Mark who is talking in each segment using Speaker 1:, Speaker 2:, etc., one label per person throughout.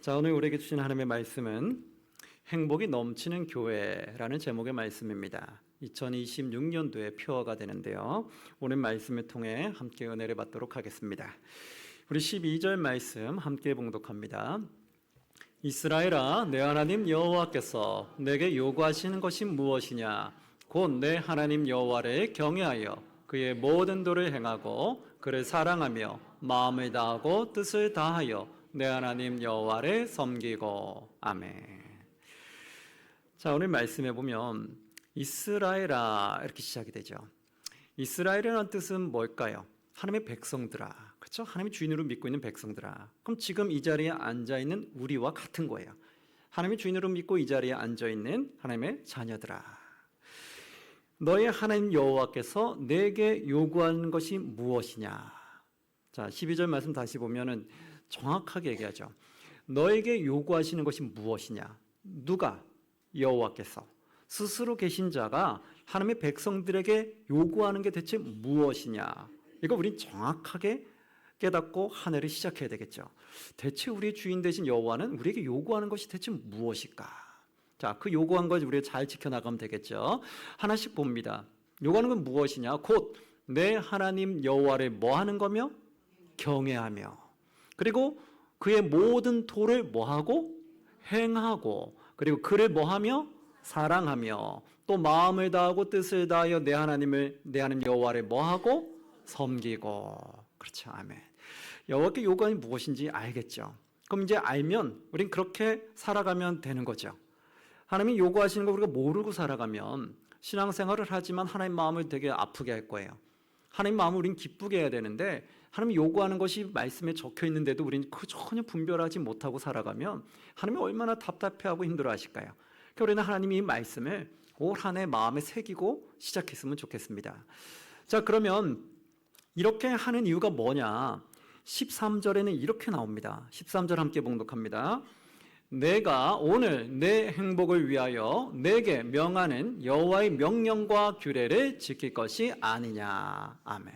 Speaker 1: 자, 오늘 우리에게 주신 하나님의 말씀은 행복이 넘치는 교회라는 제목의 말씀입니다. 2026년도에 표어가 되는데요. 오늘 말씀을 통해 함께 은혜를 받도록 하겠습니다. 우리 12절 말씀 함께 봉독합니다. 이스라엘아, 내 하나님 여호와께서 내게 요구하시는 것이 무엇이냐? 곧 내 하나님 여호와를 경외하여 그의 모든 도를 행하고 그를 사랑하며 마음을 다하고 뜻을 다하여 내 하나님 여호와를 섬기고. 아멘. 자, 오늘 말씀해 보면 이스라엘아 이렇게 시작이 되죠. 이스라엘이라는 뜻은 뭘까요? 하나님의 백성들아, 그렇죠? 하나님의 주인으로 믿고 있는 백성들아. 그럼 지금 이 자리에 앉아 있는 우리와 같은 거예요. 하나님의 주인으로 믿고 이 자리에 앉아 있는 하나님의 자녀들아. 너의 하나님 여호와께서 내게 요구하는 것이 무엇이냐? 자, 12절 말씀 다시 보면은 정확하게 얘기하죠. 너에게 요구하시는 것이 무엇이냐? 누가? 여호와께서. 스스로 계신 자가 하나님의 백성들에게 요구하는 게 대체 무엇이냐? 이거 우린 정확하게 깨닫고 한 해를 시작해야 되겠죠. 대체 우리의 주인 되신 여호와는 우리에게 요구하는 것이 대체 무엇일까? 자, 그 요구한 것 우리가 잘 지켜나가면 되겠죠. 하나씩 봅니다. 요구하는 건 무엇이냐? 곧 내 하나님 여호와를 뭐 하는 거며? 경외하며. 그리고 그의 모든 도를 뭐하고? 행하고. 그리고 그를 뭐하며? 사랑하며. 또 마음을 다하고 뜻을 다하여 내 하나님 여호와를 뭐하고? 섬기고. 그렇죠. 아멘. 여호와께 요구하는 무엇인지 알겠죠. 그럼 이제 알면 우린 그렇게 살아가면 되는 거죠. 하나님이 요구하시는 거 우리가 모르고 살아가면 신앙생활을 하지만 하나님 마음을 되게 아프게 할 거예요. 하나님 마음을 우린 기쁘게 해야 되는데 하나님이 요구하는 것이 말씀에 적혀 있는데도 우리는 그 전혀 분별하지 못하고 살아가면 하나님이 얼마나 답답해하고 힘들어하실까요? 그러니까 우리는 하나님이 이 말씀을 올 한 해 마음에 새기고 시작했으면 좋겠습니다. 자, 그러면 이렇게 하는 이유가 뭐냐? 13절에는 이렇게 나옵니다. 13절 함께 봉독합니다. 내가 오늘 내 행복을 위하여 내게 명하는 여호와의 명령과 규례를 지킬 것이 아니냐. 아멘.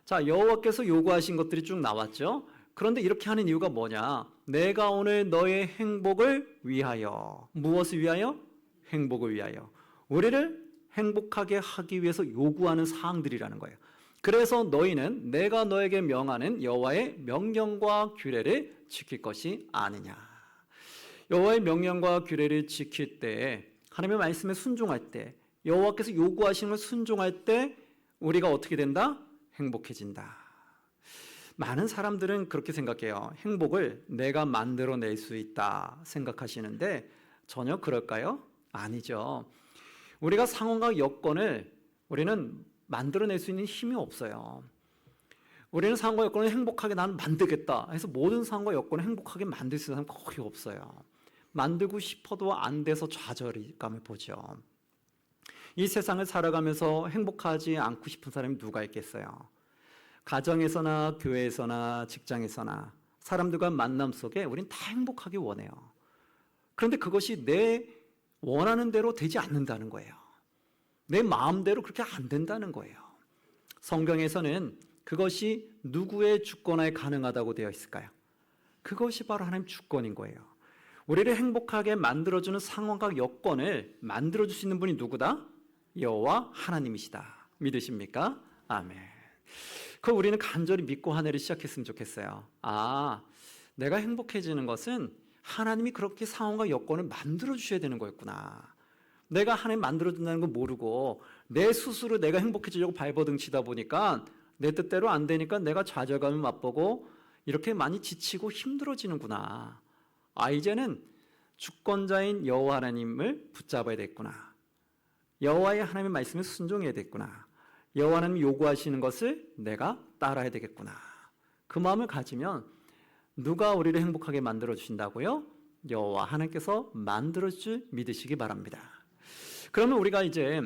Speaker 1: 자, 여호와께서 요구하신 것들이 쭉 나왔죠. 그런데 이렇게 하는 이유가 뭐냐? 내가 오늘 너의 행복을 위하여. 무엇을 위하여? 행복을 위하여. 우리를 행복하게 하기 위해서 요구하는 사항들이라는 거예요. 그래서 너희는 내가 너에게 명하는 여호와의 명령과 규례를 지킬 것이 아니냐. 여호와의 명령과 규례를 지킬 때, 하나님의 말씀에 순종할 때, 여호와께서 요구하시는 걸 순종할 때 우리가 어떻게 된다? 행복해진다. 많은 사람들은 그렇게 생각해요. 행복을 내가 만들어낼 수 있다 생각하시는데 전혀 그럴까요? 아니죠. 우리가 상황과 여건을 우리는 만들어낼 수 있는 힘이 없어요. 우리는 상황과 여건을 행복하게 나는 만들겠다 해서 모든 상황과 여건을 행복하게 만들 수 있는 사람은 거의 없어요. 만들고 싶어도 안 돼서 좌절감을 보죠. 이 세상을 살아가면서 행복하지 않고 싶은 사람이 누가 있겠어요? 가정에서나 교회에서나 직장에서나 사람들과 만남 속에 우린 다 행복하기 원해요. 그런데 그것이 내 원하는 대로 되지 않는다는 거예요. 내 마음대로 그렇게 안 된다는 거예요. 성경에서는 그것이 누구의 주권하에 가능하다고 되어 있을까요? 그것이 바로 하나님 주권인 거예요. 우리를 행복하게 만들어주는 상황과 여건을 만들어줄 수 있는 분이 누구다? 여호와 하나님이시다. 믿으십니까? 아멘. 그 우리는 간절히 믿고 한 해를 시작했으면 좋겠어요. 아, 내가 행복해지는 것은 하나님이 그렇게 상황과 여건을 만들어주셔야 되는 거였구나. 내가 하나님 만들어준다는 걸 모르고 내 스스로 내가 행복해지려고 발버둥치다 보니까 내 뜻대로 안 되니까 내가 좌절감을 맛보고 이렇게 많이 지치고 힘들어지는구나. 아, 이제는 주권자인 여호와 하나님을 붙잡아야 됐구나. 여호와의 하나님의 말씀에 순종해야 됐구나. 여호와 하나님이 요구하시는 것을 내가 따라야 되겠구나. 그 마음을 가지면 누가 우리를 행복하게 만들어 주신다고요? 여호와 하나님께서 만들어 줄 믿으시기 바랍니다. 그러면 우리가 이제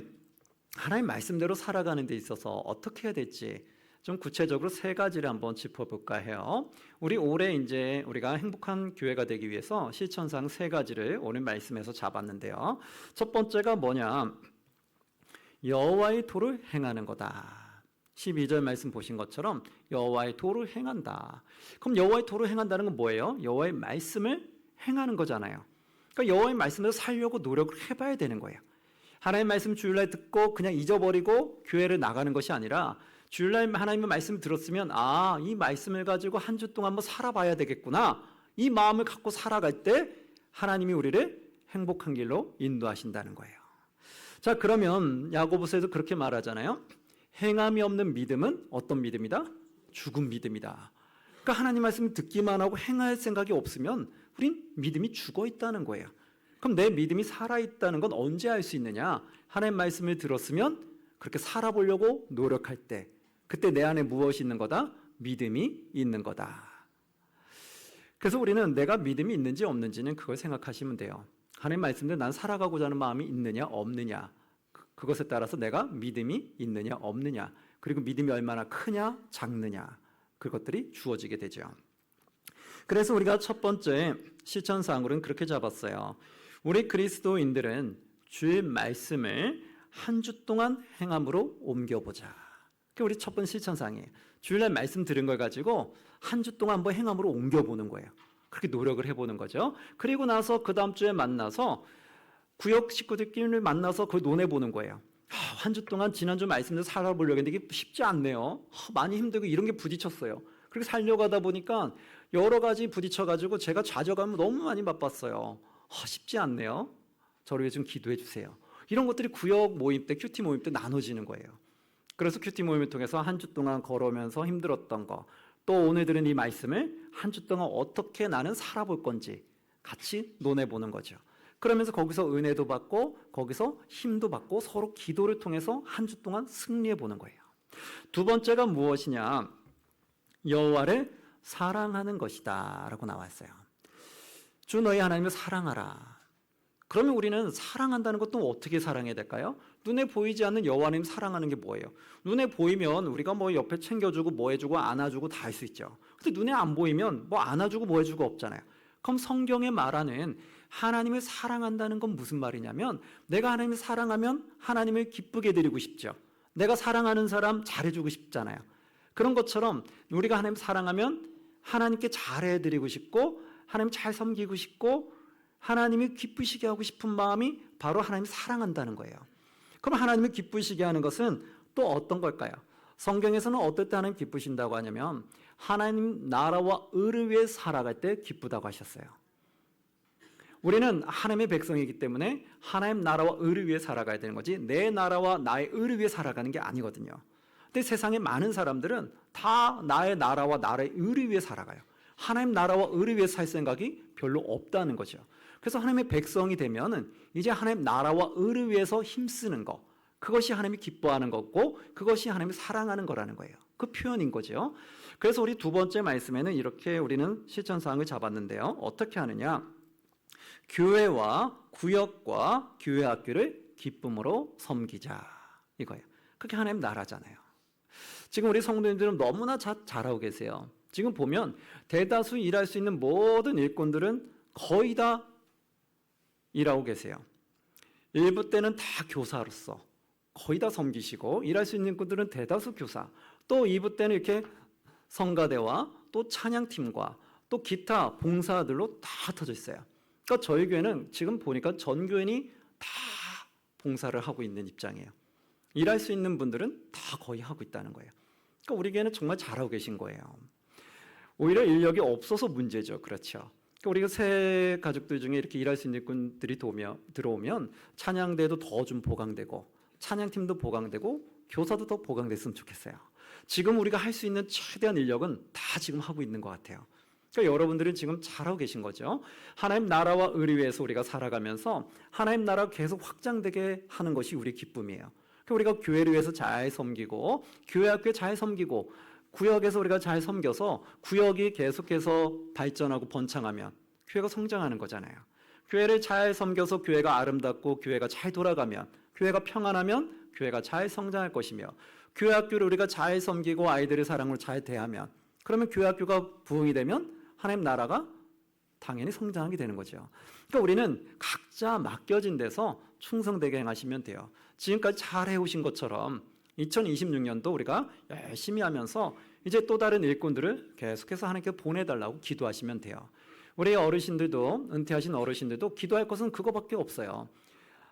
Speaker 1: 하나님 말씀대로 살아가는 데 있어서 어떻게 해야 될지 좀 구체적으로 세 가지를 한번 짚어볼까 해요. 우리 올해 이제 우리가 행복한 교회가 되기 위해서 실천상 세 가지를 오늘 말씀에서 잡았는데요. 첫 번째가 뭐냐? 여호와의 도를 행하는 거다. 12절 말씀 보신 것처럼 여호와의 도를 행한다. 그럼 여호와의 도를 행한다는 건 뭐예요? 여호와의 말씀을 행하는 거잖아요. 그러니까 여호와의 말씀을 살려고 노력을 해봐야 되는 거예요. 하나님의 말씀 주일날 듣고 그냥 잊어버리고 교회를 나가는 것이 아니라 주일날 하나님의 말씀을 들었으면 이 말씀을 가지고 한 주 동안 한번 살아봐야 되겠구나. 이 마음을 갖고 살아갈 때 하나님이 우리를 행복한 길로 인도하신다는 거예요. 자, 그러면 야고보서에도 그렇게 말하잖아요. 행함이 없는 믿음은 어떤 믿음이다? 죽은 믿음이다. 그러니까 하나님 말씀을 듣기만 하고 행할 생각이 없으면 우린 믿음이 죽어 있다는 거예요. 그럼 내 믿음이 살아있다는 건 언제 알 수 있느냐? 하나님 말씀을 들었으면 그렇게 살아보려고 노력할 때, 그때 내 안에 무엇이 있는 거다? 믿음이 있는 거다. 그래서 우리는 내가 믿음이 있는지 없는지는 그걸 생각하시면 돼요. 하나님 말씀대로 난 살아가고자 하는 마음이 있느냐 없느냐, 그것에 따라서 내가 믿음이 있느냐 없느냐, 그리고 믿음이 얼마나 크냐 작느냐, 그것들이 주어지게 되죠. 그래서 우리가 첫 번째 실천사항으로는 그렇게 잡았어요. 우리 그리스도인들은 주의 말씀을 한 주 동안 행함으로 옮겨보자. 그게 우리 첫 번째 실천사항이에요. 주일날 말씀 들은 걸 가지고 한 주 동안 한번 행함으로 옮겨보는 거예요. 그렇게 노력을 해보는 거죠. 그리고 나서 그 다음 주에 만나서 구역 식구들끼리 만나서 그걸 논해보는 거예요. 한 주 동안 지난주 말씀대로 살아보려고 했는데 이게 쉽지 않네요. 많이 힘들고 이런 게 부딪혔어요. 그렇게 살려고 하다 보니까 여러 가지 부딪혀가지고 제가 좌절감을 너무 많이 맛봤어요. 쉽지 않네요. 저를 위해 좀 기도해 주세요. 이런 것들이 구역 모임 때, 큐티 모임 때 나눠지는 거예요. 그래서 큐티 모임을 통해서 한 주 동안 걸어오면서 힘들었던 거, 또 오늘 들은 이 말씀을 한 주 동안 어떻게 나는 살아볼 건지 같이 논해보는 거죠. 그러면서 거기서 은혜도 받고 거기서 힘도 받고 서로 기도를 통해서 한 주 동안 승리해 보는 거예요. 두 번째가 무엇이냐? 여호와를 사랑하는 것이다 라고 나왔어요. 주 너희 하나님을 사랑하라. 그러면 우리는 사랑한다는 것도 어떻게 사랑해야 될까요? 눈에 보이지 않는 여호와 하나님 사랑하는 게 뭐예요? 눈에 보이면 우리가 뭐 옆에 챙겨주고 뭐 해주고 안아주고 다 할 수 있죠. 근데 눈에 안 보이면 뭐 안아주고 뭐 해주고 없잖아요. 그럼 성경에 말하는 하나님을 사랑한다는 건 무슨 말이냐면 내가 하나님을 사랑하면 하나님을 기쁘게 드리고 싶죠. 내가 사랑하는 사람 잘해주고 싶잖아요. 그런 것처럼 우리가 하나님 사랑하면 하나님께 잘해드리고 싶고 하나님 잘 섬기고 싶고 하나님이 기쁘시게 하고 싶은 마음이 바로 하나님을 사랑한다는 거예요. 그럼 하나님을 기쁘시게 하는 것은 또 어떤 걸까요? 성경에서는 어떨 때 하나님 기쁘신다고 하냐면 하나님 나라와 의를 위해 살아갈 때 기쁘다고 하셨어요. 우리는 하나님의 백성이기 때문에 하나님 나라와 의를 위해 살아가야 되는 거지 내 나라와 나의 의를 위해 살아가는 게 아니거든요. 근데 세상에 많은 사람들은 다 나의 나라와 나의 의를 위해 살아가요. 하나님 나라와 의를 위해 살 생각이 별로 없다는 거죠. 그래서 하나님의 백성이 되면은 이제 하나님 나라와 의를 위해서 힘쓰는 거, 그것이 하나님이 기뻐하는 거고 그것이 하나님을 사랑하는 거라는 거예요. 그 표현인 거죠. 그래서 우리 두 번째 말씀에는 이렇게 우리는 실천사항을 잡았는데요. 어떻게 하느냐? 교회와 구역과 교회 학교를 기쁨으로 섬기자, 이거예요. 그게 하나님 나라잖아요. 지금 우리 성도님들은 너무나 잘하고 계세요. 지금 보면 대다수 일할 수 있는 모든 일꾼들은 거의 다 일하고 계세요. 일부 때는 다 교사로서 거의 다 섬기시고 일할 수 있는 분들은 대다수 교사, 또 2부 때는 이렇게 성가대와 또 찬양팀과 또 기타 봉사들로 다 흩어져 있어요. 그러니까 저희 교회는 지금 보니까 전 교인이 다 봉사를 하고 있는 입장이에요. 일할 수 있는 분들은 다 거의 하고 있다는 거예요. 그러니까 우리 교회는 정말 잘하고 계신 거예요. 오히려 인력이 없어서 문제죠. 그렇죠. 그러니까 우리가 새 가족들 중에 이렇게 일할 수 있는 분들이 들어오면 찬양대도 더 좀 보강되고 찬양팀도 보강되고 교사도 더 보강됐으면 좋겠어요. 지금 우리가 할 수 있는 최대한 인력은 다 지금 하고 있는 것 같아요. 그러니까 여러분들은 지금 잘하고 계신 거죠. 하나님 나라와 의를 위해서 우리가 살아가면서 하나님 나라가 계속 확장되게 하는 것이 우리의 기쁨이에요. 그러니까 우리가 교회를 위해서 잘 섬기고 교회 학교에 잘 섬기고 구역에서 우리가 잘 섬겨서 구역이 계속해서 발전하고 번창하면 교회가 성장하는 거잖아요. 교회를 잘 섬겨서 교회가 아름답고 교회가 잘 돌아가면 교회가 평안하면 교회가 잘 성장할 것이며 교회 학교를 우리가 잘 섬기고 아이들의 사랑으로 잘 대하면 그러면 교회 학교가 부흥이 되면 하나님 나라가 당연히 성장하게 되는 거죠. 그러니까 우리는 각자 맡겨진 데서 충성되게 행하시면 돼요. 지금까지 잘 해오신 것처럼 2026년도 우리가 열심히 하면서 이제 또 다른 일꾼들을 계속해서 하나님께 보내달라고 기도하시면 돼요. 우리 어르신들도, 은퇴하신 어르신들도 기도할 것은 그거밖에 없어요.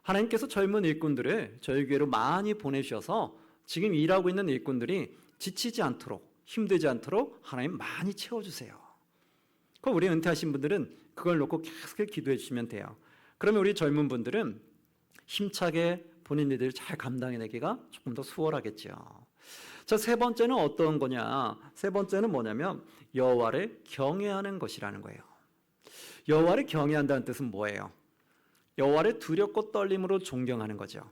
Speaker 1: 하나님께서 젊은 일꾼들을 저희 교회로 많이 보내주셔서 지금 일하고 있는 일꾼들이 지치지 않도록, 힘들지 않도록 하나님 많이 채워주세요. 그럼 우리 은퇴하신 분들은 그걸 놓고 계속 기도해 주시면 돼요. 그러면 우리 젊은 분들은 힘차게 본인 일들을 잘 감당해내기가 조금 더 수월하겠죠. 자, 세 번째는 어떤 거냐? 세 번째는 뭐냐면 여호와를 경외하는 것이라는 거예요. 여호와를 경외한다는 뜻은 뭐예요? 여호와를 두렵고 떨림으로 존경하는 거죠.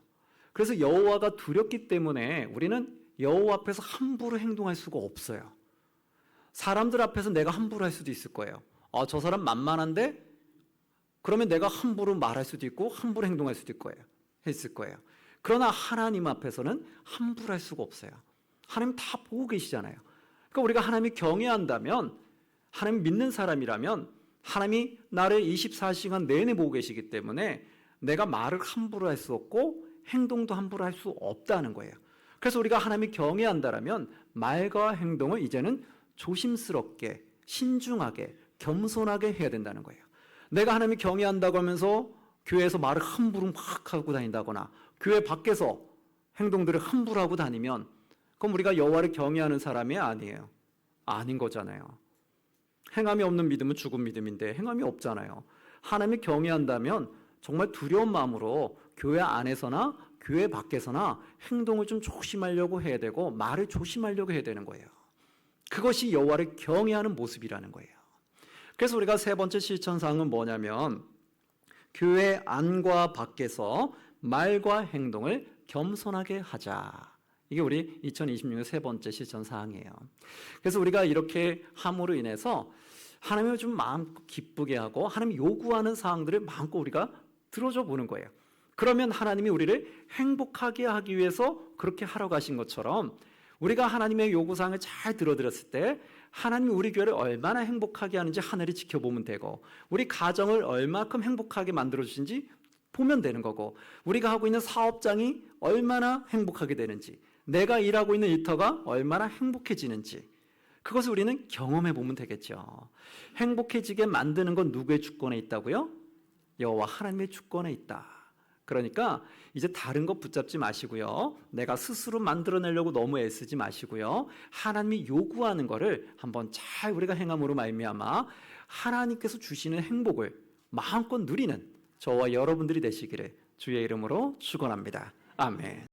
Speaker 1: 그래서 여호와가 두렵기 때문에 우리는 여호와 앞에서 함부로 행동할 수가 없어요. 사람들 앞에서 내가 함부로 할 수도 있을 거예요. 저 사람 만만한데? 그러면 내가 함부로 말할 수도 있고 함부로 행동할 수도 했을 거예요. 그러나 하나님 앞에서는 함부로 할 수가 없어요. 하나님 다 보고 계시잖아요. 그러니까 우리가 하나님이 경외한다면, 하나님 믿는 사람이라면 하나님이 나를 24시간 내내 보고 계시기 때문에 내가 말을 함부로 할 수 없고 행동도 함부로 할 수 없다는 거예요. 그래서 우리가 하나님이 경외한다라면 말과 행동을 이제는 조심스럽게, 신중하게, 겸손하게 해야 된다는 거예요. 내가 하나님이 경외한다고 하면서 교회에서 말을 함부로 막 하고 다닌다거나 교회 밖에서 행동들을 함부로 하고 다니면 그럼 우리가 여호와를 경외하는 사람이 아니에요. 아닌 거잖아요. 행함이 없는 믿음은 죽은 믿음인데 행함이 없잖아요. 하나님이 경외한다면 정말 두려운 마음으로 교회 안에서나 교회 밖에서나 행동을 좀 조심하려고 해야 되고 말을 조심하려고 해야 되는 거예요. 그것이 여호와를 경외하는 모습이라는 거예요. 그래서 우리가 세 번째 실천사항은 뭐냐면 교회 안과 밖에서 말과 행동을 겸손하게 하자. 이게 우리 2026년 세 번째 실천사항이에요. 그래서 우리가 이렇게 함으로 인해서 하나님을 좀 마음껏 기쁘게 하고 하나님이 요구하는 사항들을 마음껏 우리가 들어줘 보는 거예요. 그러면 하나님이 우리를 행복하게 하기 위해서 그렇게 하러 가신 것처럼 우리가 하나님의 요구사항을 잘 들어드렸을 때 하나님이 우리 교회를 얼마나 행복하게 하는지 하늘이 지켜보면 되고 우리 가정을 얼마큼 행복하게 만들어주신지 보면 되는 거고 우리가 하고 있는 사업장이 얼마나 행복하게 되는지 내가 일하고 있는 일터가 얼마나 행복해지는지 그것을 우리는 경험해 보면 되겠죠. 행복해지게 만드는 건 누구의 주권에 있다고요? 여호와 하나님의 주권에 있다. 그러니까 이제 다른 거 붙잡지 마시고요. 내가 스스로 만들어내려고 너무 애쓰지 마시고요. 하나님이 요구하는 거를 한번 잘 우리가 행함으로 말미암아 하나님께서 주시는 행복을 마음껏 누리는 저와 여러분들이 되시기를 주의 이름으로 축원합니다. 아멘.